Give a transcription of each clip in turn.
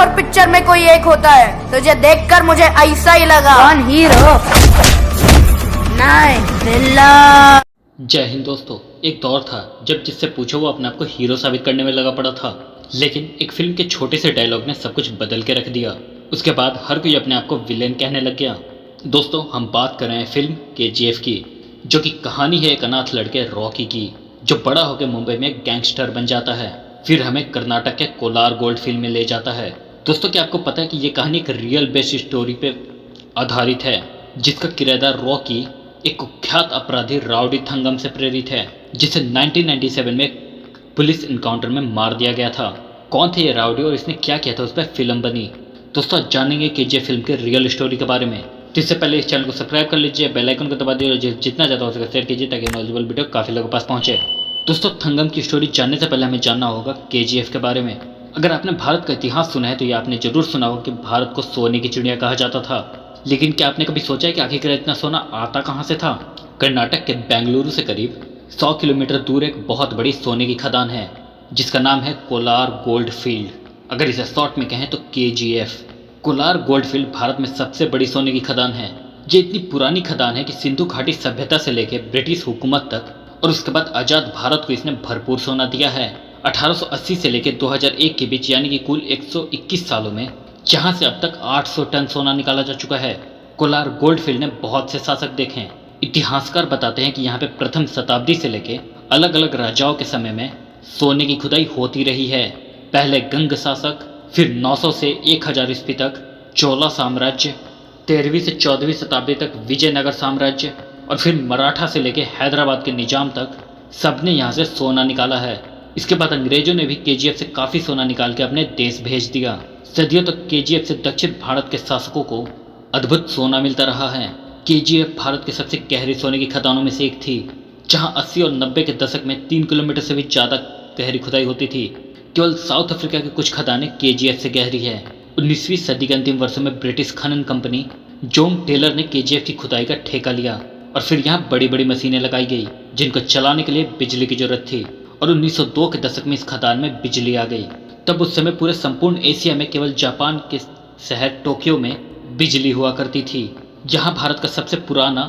लाखों पिक्चर में कोई एक होता है, तुझे देखकर मुझे ऐसा ही लगा। कौन हीरो? नहीं, विलन। जय हिंद दोस्तों। एक दौर था जब जिससे पूछो वो अपने आप को हीरो साबित करने में लगा पड़ा था, लेकिन एक फिल्म के छोटे से डायलॉग ने सब कुछ बदल के रख दिया। उसके बाद हर कोई अपने आप को विलेन कहने लग गया। दोस्तों, हम बात कर रहे हैं फिल्म KGF की, जो कि कहानी है एक अनाथ लड़के रॉकी की, जो बड़ा होकर मुंबई में एक गैंगस्टर बन जाता है, फिर हमें कर्नाटक के कोलार गोल्ड फील्ड में ले जाता है। दोस्तों, क्या आपको पता है कि ये कहानी एक रियल बेस्ड स्टोरी पे आधारित है, जिसका किरदार रॉकी एक कुख्यात अपराधी राउडी थंगम से प्रेरित है, जिसे 1997 में पुलिस इनकाउंटर में मार दिया गया था। कौन थे ये राउडी और इसने क्या किया था, उस पर फिल्म बनी। दोस्तों, आज जानेंगे KGF फिल्म के रियल स्टोरी के बारे में। तो इससे पहले इस चैनल को सब्सक्राइब कर लीजिए, बेल आइकन को दबा दीजिए और जितना ज़्यादा हो सके शेयर कीजिए, ताकि नॉलेजेबल वीडियो काफ़ी लोगों के पास पहुंचे। दोस्तों, थंगम की स्टोरी जानने से पहले हमें जानना होगा KGF के बारे में। अगर आपने भारत का इतिहास सुना है तो ये आपने जरूर सुना होगा कि भारत को सोने की चिड़िया कहा जाता था। लेकिन क्या आपने कभी सोचा है कि आखिर इतना सोना आता कहाँ से था? कर्नाटक के बेंगलुरु से करीब 100 किलोमीटर दूर एक बहुत बड़ी सोने की खदान है, जिसका नाम है कोलार गोल्ड फील्ड। अगर इसे शॉर्ट में कहें तो KGF। Kolar gold field Bharat में सबसे बड़ी सोने की खदान है। ये इतनी पुरानी खदान है कि सिंधु घाटी सभ्यता से लेकर ब्रिटिश हुकूमत तक और उसके बाद आज़ाद भारत को इसने भरपूर सोना दिया है। 1880 से लेकर 2001 के बीच, यानी कि कुल 121 सालों में, जहां से अब तक 800 टन सोना निकाला जा चुका है। कोलार गोल्ड फील्ड ने बहुत से शासक देखे हैं। इतिहासकार बताते हैं कि यहाँ पे प्रथम शताब्दी से लेकर अलग अलग राजाओं के समय में सोने की खुदाई होती रही है। पहले गंग शासक, फिर 900 से 1000 ईस्वी तक चोला साम्राज्य, 13वीं से 14वीं शताब्दी तक विजयनगर साम्राज्य, और फिर मराठा से लेकर हैदराबाद के निजाम तक सबने यहाँ से सोना निकाला है। इसके बाद अंग्रेजों ने भी KGF से काफ़ी सोना निकाल के अपने देश भेज दिया। सदियों तक KGF से दक्षिण भारत के शासकों को अद्भुत सोना मिलता रहा है। KGF भारत के सबसे गहरी सोने की खदानों में से एक थी, जहां 80 और 90 के दशक में 3 किलोमीटर से भी ज़्यादा गहरी खुदाई होती थी। केवल साउथ अफ्रीका की कुछ खदानें KGF से गहरी है। 19वीं सदी के अंतिम वर्षों में ब्रिटिश खनन कंपनी जोन टेलर ने KGF की खुदाई का ठेका लिया और फिर यहाँ बड़ी बड़ी मशीनें लगाई गई, जिनको चलाने के लिए बिजली की जरूरत थी। और 1902 के दशक में इस खदान में बिजली आ गई। तब उस समय पूरे संपूर्ण एशिया में केवल जापान के शहर टोक्यो में बिजली हुआ करती थी। यहाँ भारत का सबसे पुराना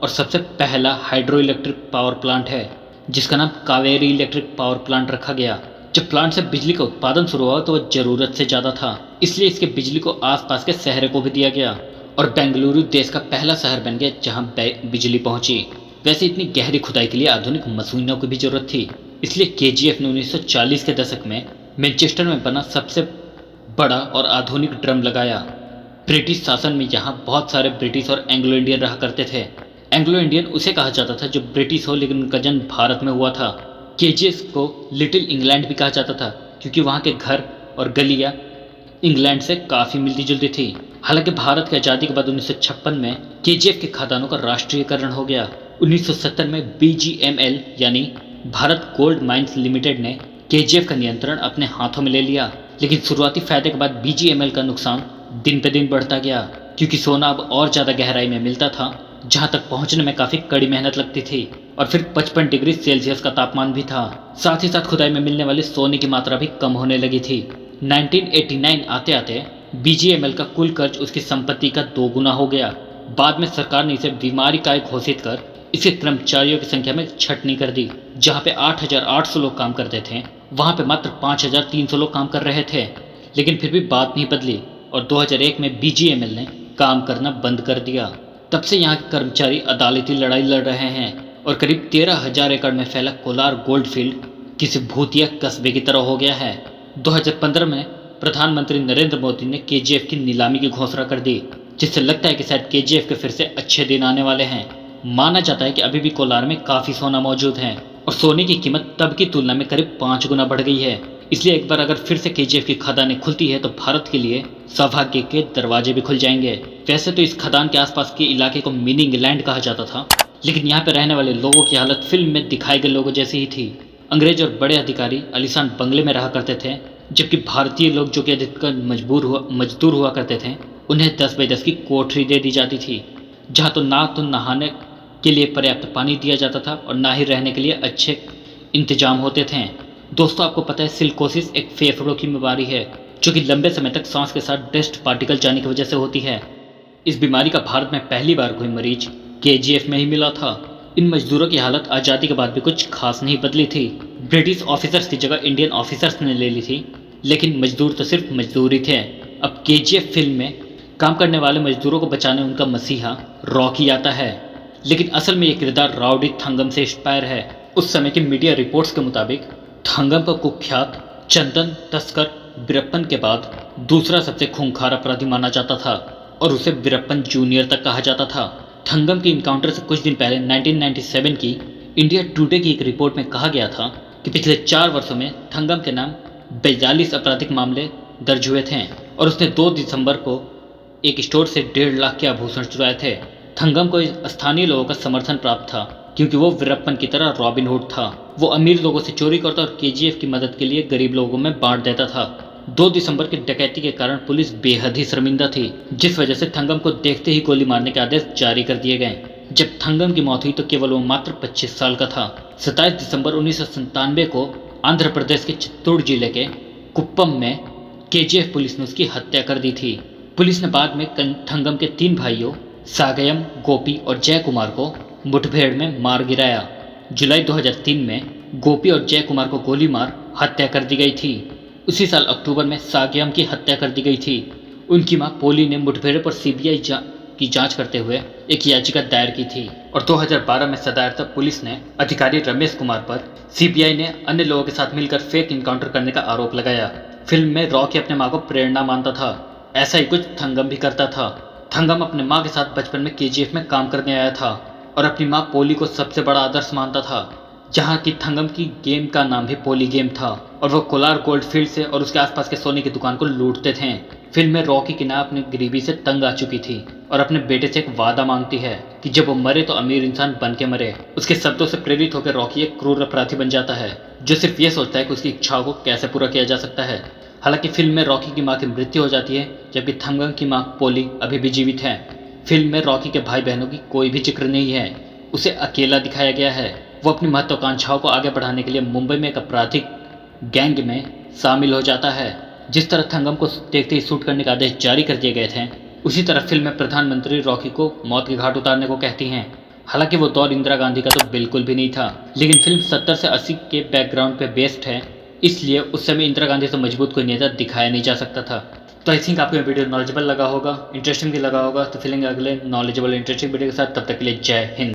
और सबसे पहला हाइड्रो इलेक्ट्रिक पावर प्लांट है, जिसका नाम कावेरी इलेक्ट्रिक पावर प्लांट रखा गया। जब प्लांट से बिजली का उत्पादन शुरू हुआ तो वह जरूरत से ज़्यादा था, इसलिए इसके बिजली को आसपास के शहरों को भी दिया गया और बेंगलुरु देश का पहला शहर बन गया जहाँ बिजली पहुँची। वैसे इतनी गहरी खुदाई के लिए आधुनिक मशीनों की भी जरूरत थी, इसलिए KGF ने 1940 के दशक में मैनचेस्टर में बना सबसे बड़ा और आधुनिक ड्रम लगाया। ब्रिटिश शासन में यहाँ बहुत सारे ब्रिटिश और एंग्लो इंडियन रहा करते थे। एंग्लो इंडियन उसे कहा जाता था जो ब्रिटिश हो लेकिन उनका जन्म भारत में हुआ था। KGF को लिटिल इंग्लैंड भी कहा जाता था, क्योंकि वहाँ के घर और गलियाँ इंग्लैंड से काफ़ी मिलती जुलती थी। हालांकि भारत की आज़ादी के बाद 1956 में KGF के खदानों का राष्ट्रीयकरण हो गया। 1970 में BGML यानी भारत गोल्ड माइंस लिमिटेड ने KGF का नियंत्रण अपने हाथों में ले लिया, लेकिन शुरुआती फायदे के बाद BGML का नुकसान दिन पे दिन बढ़ता गया, क्योंकि सोना अब और ज़्यादा गहराई में मिलता था, जहाँ तक पहुँचने में काफ़ी कड़ी मेहनत लगती थी, और फिर 55 डिग्री सेल्सियस का तापमान भी था। साथ ही साथ खुदाई में मिलने वाले सोने की मात्रा भी कम होने लगी थी। 1989 आते आते BGML का कुल कर्ज उसकी संपत्ति का 2 गुना हो गया। बाद में सरकार ने इसे बीमारी का घोषित कर इसके कर्मचारियों की संख्या में छटनी कर दी। जहाँ पे 8,800 लोग काम करते थे, वहाँ पे मात्र 5,300 लोग काम कर रहे थे। लेकिन फिर भी बात नहीं बदली और 2001 में BGML ने काम करना बंद कर दिया। तब से यहाँ के कर्मचारी अदालती लड़ाई लड़ रहे हैं और करीब 13,000 एकड़ में फैला कोलार गोल्ड फील्ड किसी भूतिया कस्बे की तरह हो गया है। 2015 में प्रधानमंत्री नरेंद्र मोदी ने KGF की नीलामी की घोषणा कर दी, जिससे लगता है कि शायद KGF के फिर से अच्छे दिन आने वाले हैं। माना जाता है कि अभी भी कोलार में काफ़ी सोना मौजूद है और सोने की कीमत तब की तुलना में करीब 5 गुना बढ़ गई है। इसलिए एक बार अगर फिर से KGF की खदानें खुलती है तो भारत के लिए सौभाग्य के दरवाजे भी खुल जाएंगे। वैसे तो इस खदान के आसपास के इलाके को मिनी इंग्लैंड कहा जाता था, लेकिन यहाँ पे रहने वाले लोगों की हालत फिल्म में दिखाए गए लोगों जैसी ही थी। अंग्रेज और बड़े अधिकारी आलीशान बंगले में रहा करते थे, जबकि भारतीय लोग जो कि अधिकतर मजदूर हुआ करते थे, उन्हें 10 बाई 10 की कोठरी दे दी जाती थी, जहाँ तो ना तो नहाने के लिए पर्याप्त पानी दिया जाता था और ना ही रहने के लिए अच्छे इंतजाम होते थे। दोस्तों, आपको पता है सिलिकोसिस एक फेफड़ों की बीमारी है जो कि लंबे समय तक सांस के साथ डस्ट पार्टिकल जाने की वजह से होती है। इस बीमारी का भारत में पहली बार कोई मरीज केजीएफ में ही मिला था। इन मजदूरों की हालत आज़ादी के बाद भी कुछ खास नहीं बदली थी। ब्रिटिश ऑफिसर्स की जगह इंडियन ऑफिसर्स ने ले ली थी, लेकिन मजदूर तो सिर्फ मजदूर ही थे। अब केजीएफ फिल्म में काम करने वाले मजदूरों को बचाने उनका मसीहा रॉकी आता है, लेकिन असल में ये किरदार राउडी थंगम से इंस्पायर है। उस समय की मीडिया रिपोर्ट्स के मुताबिक थंगम को कुख्यात चंदन तस्कर वीरप्पन के बाद दूसरा सबसे खूंखार अपराधी माना जाता था और उसे वीरप्पन जूनियर तक कहा जाता था। थंगम के इनकाउंटर से कुछ दिन पहले 1997 की इंडिया टुडे की एक रिपोर्ट में कहा गया था कि पिछले 4 वर्षों में थंगम के नाम 42 आपराधिक मामले दर्ज हुए थे और उसने 2 दिसंबर को एक स्टोर से 1.5 लाख के आभूषण चुराए थे। थंगम को स्थानीय लोगों का समर्थन प्राप्त था क्योंकि वो वीरप्पन की तरह रॉबिन हुड था। वो अमीर लोगों से चोरी करता और केजीएफ की मदद के लिए गरीब लोगों में बांट देता था। 2 दिसंबर की डकैती के कारण पुलिस बेहद ही शर्मिंदा थी, जिस वजह से थंगम को देखते ही गोली मारने के आदेश जारी कर दिए गए। जब थंगम की मौत हुई तो केवल वो मात्र 25 साल का था। 27 दिसंबर 1997 को आंध्र प्रदेश के चित्तूर जिले के कुप्पम में केजीएफ पुलिस ने उसकी हत्या कर दी थी। पुलिस ने बाद में थंगम के 3 भाइयों सागयम, गोपी और जय कुमार को मुठभेड़ में मार गिराया। जुलाई 2003 में गोपी और जय कुमार को गोली मार हत्या कर दी गई थी। उसी साल अक्टूबर में सागयम की हत्या कर दी गई थी। उनकी मां पोली ने मुठभेड़ पर सीबीआई की जांच करते हुए एक याचिका दायर की थी और 2012 में सदारता पुलिस ने अधिकारी रमेश कुमार पर सीबीआई ने अन्य लोगों के साथ मिलकर फेक इनकाउंटर करने का आरोप लगाया। फिल्म में रॉकी अपने मां को प्रेरणा मानता था। ऐसा ही कुछ थंगम भी करता था। थंगम अपने मां के साथ बचपन में केजीएफ में काम करने आया था और अपनी मां पोली को सबसे बड़ा आदर्श मानता था। जहां की थंगम की गेम का नाम भी पोली गेम था और वो कोलार गोल्ड फील्ड से और उसके आसपास के सोने की दुकान को लूटते थे। फिल्म में रॉकी की नाम अपनी गरीबी से तंग आ चुकी थी और अपने बेटे से एक वादा मांगती है कि जब वो मरे तो अमीर इंसान बन के मरे। उसके शब्दों से प्रेरित होकर रॉकी एक क्रूर अपराधी बन जाता है जो सिर्फ ये सोचता है कि उसकी इच्छाओं को कैसे पूरा किया जा सकता है। हालांकि फिल्म में रॉकी की मां की मृत्यु हो जाती है, जबकि थंगम की मां पोली अभी भी जीवित है। फिल्म में रॉकी के भाई बहनों की कोई भी जिक्र नहीं है। उसे अकेला दिखाया गया है। वो अपनी महत्वाकांक्षाओं को आगे बढ़ाने के लिए मुंबई में एक आपराधिक गैंग में शामिल हो जाता है। जिस तरह थंगम को देखते ही शूट करने का आदेश जारी कर दिए गए थे, उसी तरह फिल्म में प्रधानमंत्री रॉकी को मौत के घाट उतारने को कहती हैं। हालांकि वो दौर इंदिरा गांधी का तो बिल्कुल भी नहीं था, लेकिन फिल्म 70 से 80 के बैकग्राउंड पे बेस्ड है, इसलिए उस समय इंदिरा गांधी से मजबूत कोई नेता दिखाया नहीं जा सकता था। तो आई थिंक आपको ये वीडियो नॉलेजेबल लगा होगा, इंटरेस्टिंग भी लगा होगा। तो फिलेंगे अगले नॉलेजेबल इंटरेस्टिंग वीडियो के साथ, तब तक के लिए जय हिंद।